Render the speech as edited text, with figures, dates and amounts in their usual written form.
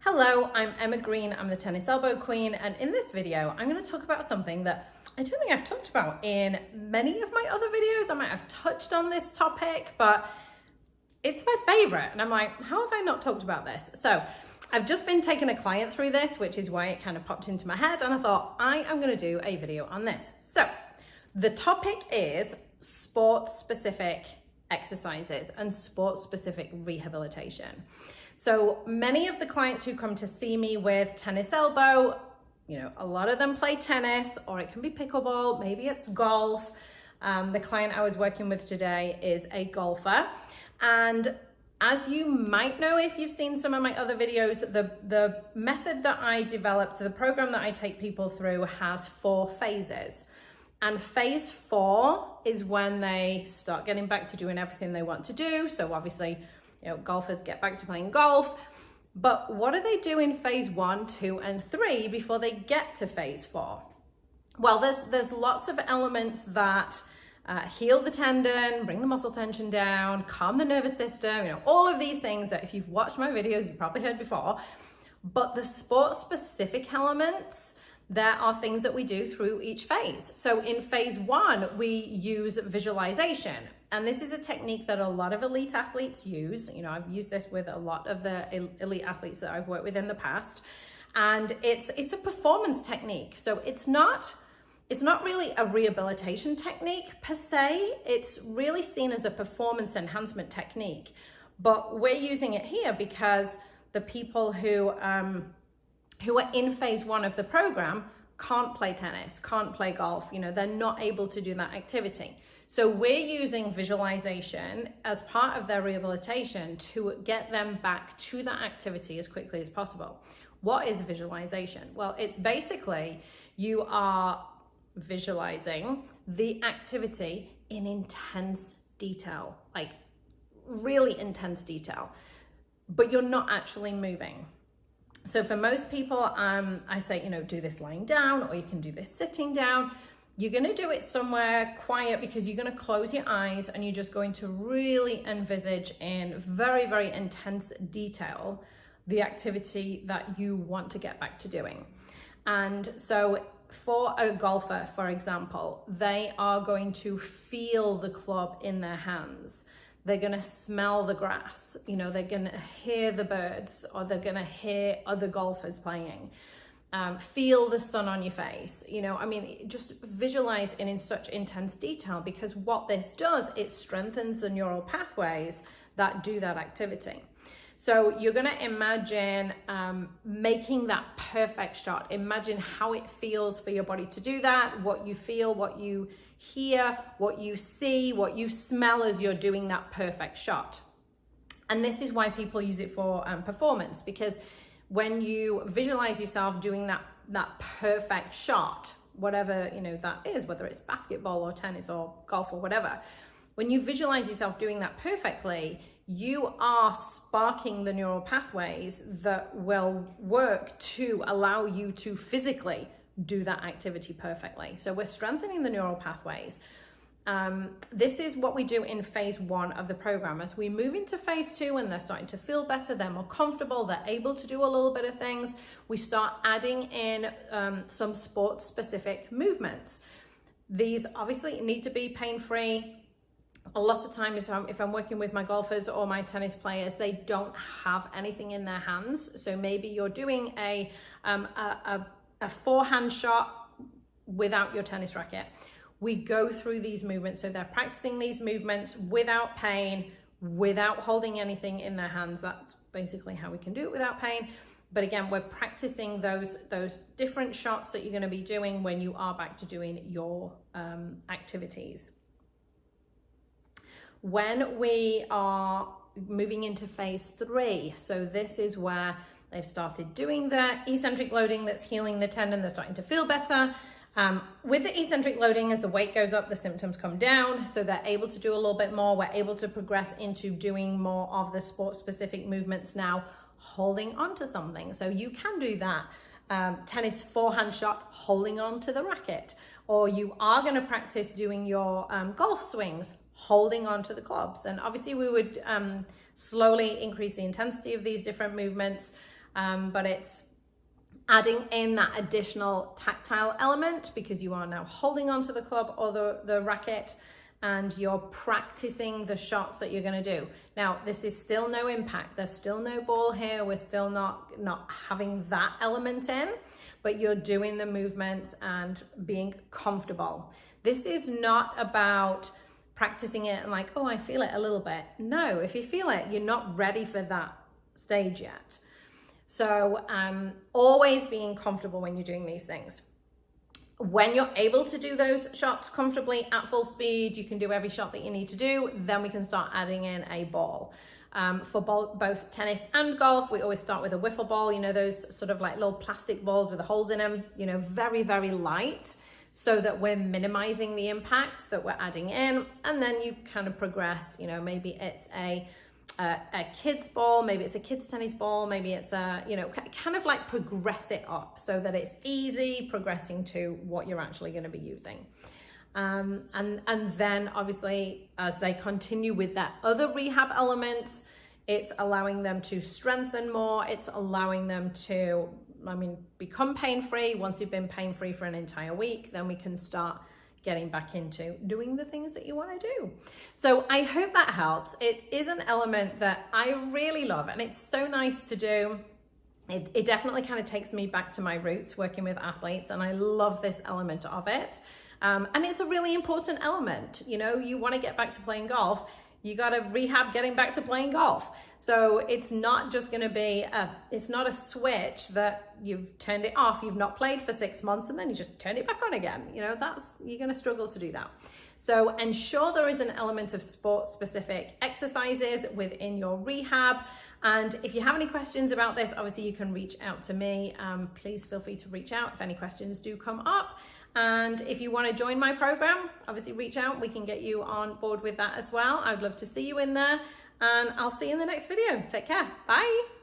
Hello, I'm Emma Green, I'm the Tennis Elbow Queen, and in this video I'm going to talk about something that I don't think I've talked about in many of my other videos. I might have touched on this topic, but it's my favorite, and I'm like, how have I not talked about this? So I've just been taking a client through this, which is why it kind of popped into my head, and I thought I am going to do a video on this. So the topic is sport-specific exercises and sport-specific rehabilitation. So many of the clients who come to see me with tennis elbow, a lot of them play tennis, or it can be pickleball, maybe it's golf. The client I was working with today is a golfer. And as you might know, if you've seen some of my other videos, the method that I developed, the program that I take people through has 4 phases. And phase 4 is when they start getting back to doing everything they want to do. So obviously, golfers get back to playing golf, but what do they do in phase 1, 2, and 3 before they get to phase 4? Well, there's lots of elements that heal the tendon, bring the muscle tension down, calm the nervous system, all of these things that if you've watched my videos, you've probably heard before. But the sport-specific elements, there are things that we do through each phase. So in phase 1, we use visualization. And this is a technique that a lot of elite athletes use. I've used this with a lot of the elite athletes that I've worked with in the past. And it's a performance technique. So it's not really a rehabilitation technique per se. It's really seen as a performance enhancement technique. But we're using it here because the people who are in phase 1 of the program can't play tennis, can't play golf. They're not able to do that activity. So we're using visualization as part of their rehabilitation to get them back to that activity as quickly as possible. What is visualization? Well, it's basically you are visualizing the activity in intense detail, like really intense detail, but you're not actually moving. So for most people, I say, do this lying down, or you can do this sitting down. You're going to do it somewhere quiet because you're going to close your eyes and you're just going to really envisage in very, very intense detail the activity that you want to get back to doing. And so for a golfer, for example, they are going to feel the club in their hands. They're going to smell the grass, they're going to hear the birds, or they're going to hear other golfers playing. Feel the sun on your face, just visualize it in such intense detail, because what this does, it strengthens the neural pathways that do that activity. So you're going to imagine making that perfect shot. Imagine how it feels for your body to do that, what you feel, what you hear, what you see, what you smell as you're doing that perfect shot. And this is why people use it for performance, because when you visualize yourself doing that perfect shot, whatever that is, whether it's basketball or tennis or golf or whatever, when you visualize yourself doing that perfectly, you are sparking the neural pathways that will work to allow you to physically do that activity perfectly. So we're strengthening the neural pathways. This is what we do in phase 1 of the program. As we move into phase 2 and they're starting to feel better, they're more comfortable, they're able to do a little bit of things, we start adding in some sport-specific movements. These obviously need to be pain-free. A lot of times if I'm working with my golfers or my tennis players, they don't have anything in their hands. So maybe you're doing a forehand shot without your tennis racket. We go through these movements. So they're practicing these movements without pain, without holding anything in their hands. That's basically how we can do it without pain. But again, we're practicing those different shots that you're going to be doing when you are back to doing your activities. When we are moving into phase 3, so this is where they've started doing the eccentric loading that's healing the tendon, they're starting to feel better. With the eccentric loading, as the weight goes up, the symptoms come down, so they're able to do a little bit more. We're able to progress into doing more of the sport-specific movements now, holding on to something. So you can do that tennis forehand shot holding on to the racket, or you are going to practice doing your golf swings holding on to the clubs. And obviously we would slowly increase the intensity of these different movements. but it's adding in that additional tactile element because you are now holding onto the club or the racket, and you're practicing the shots that you're going to do. Now, this is still no impact. There's still no ball here. We're still not having that element in, but you're doing the movements and being comfortable. This is not about practicing it and like, oh, I feel it a little bit. No, if you feel it, you're not ready for that stage yet. So always being comfortable when you're doing these things. When you're able to do those shots comfortably at full speed, you can do every shot that you need to do, then we can start adding in a ball. For both tennis and golf, we always start with a wiffle ball, you know, those sort of like little plastic balls with the holes in them, you know, very, very light, so that we're minimizing the impact that we're adding in. And then you kind of progress, you know, maybe it's a kid's ball, maybe it's a kid's tennis ball, maybe it's a, you know, kind of like progress it up so that it's easy progressing to what you're actually going to be using. And then obviously as they continue with that other rehab elements, it's allowing them to strengthen more. It's allowing them to, become pain-free. Once you've been pain-free for an entire week, then we can start getting back into doing the things that you want to do. So I hope that helps. It is an element that I really love, and it's so nice to do. It definitely kind of takes me back to my roots working with athletes, and I love this element of it. And it's a really important element. You know, you want to get back to playing golf, you got to rehab getting back to playing golf. So it's not just going to be it's not a switch that you've turned it off, you've not played for 6 months, and then you just turn it back on again. You know, you're going to struggle to do that. So ensure there is an element of sport specific exercises within your rehab. And if you have any questions about this, obviously you can reach out to me. Please feel free to reach out if any questions do come up. And if you want to join my program, obviously reach out. We can get you on board with that as well. I'd love to see you in there, and I'll see you in the next video. Take care. Bye.